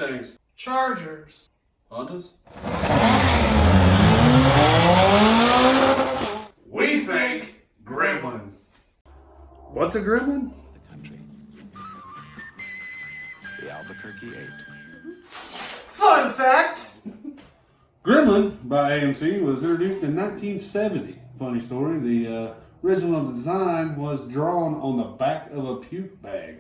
Mustangs. Chargers. Hondas. We think Gremlin. What's a Gremlin? The country. The Albuquerque 8. Fun fact! Gremlin by AMC was introduced in 1970. Funny story, the original design was drawn on the back of a puke bag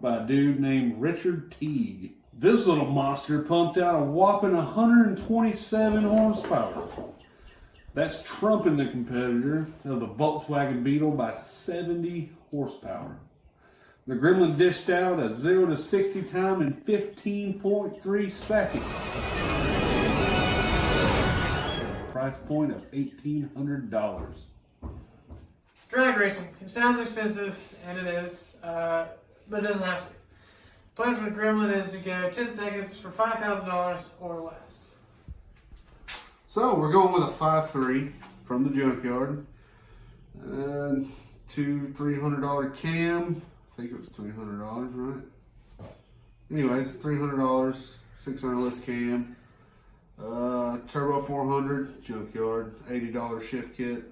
by a dude named Richard Teague. This little monster pumped out a whopping 127 horsepower. That's trumping the competitor of the Volkswagen Beetle by 70 horsepower. The Gremlin dished out a 0 to 60 time in 15.3 seconds. Price point of $1,800. Drag racing. It sounds expensive, and it is, but it doesn't have to be. Plan for the Gremlin is to go 10 seconds for $5,000 or less. So we're going with a 5.3 from the junkyard. And $300 cam. I think it was $300, right? Anyways, $300, 600 lift cam. Turbo 400, junkyard, $80 shift kit.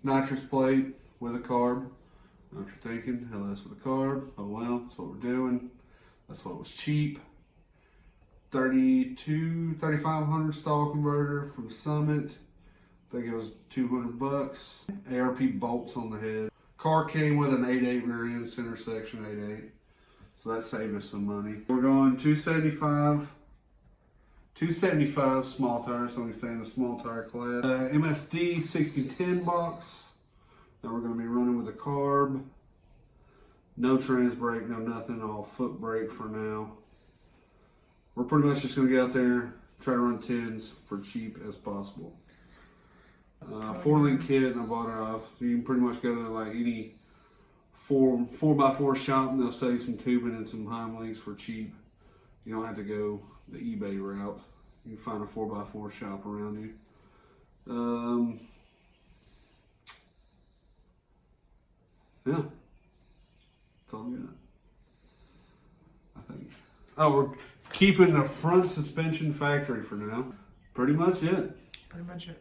Nitrous plate with a carb. I know what you're thinking, hell, that's with a carb. Oh well, that's what we're doing. That's what was cheap. 3,500 stall converter from Summit. I think it was $200. ARP bolts on the head. Car came with an 8.8 rear end, center section 8.8. So that saved us some money. We're going 275 small tires, so we stay in the small tire class. MSD 6010 box. Now we're going to be running with a carb. No trans brake, no nothing, all foot brake for now. We're pretty much just going to get out there, try to run 10's for cheap as possible. 4-link kit, and I bought it off. So you can pretty much go to like any 4x4 shop and they'll sell you some tubing and some Heim links for cheap. You don't have to go the eBay route. You can find a 4x4 shop around you. Yeah, that's all I got, I think. Oh, we're keeping the front suspension factory for now. Pretty much it. Pretty much it.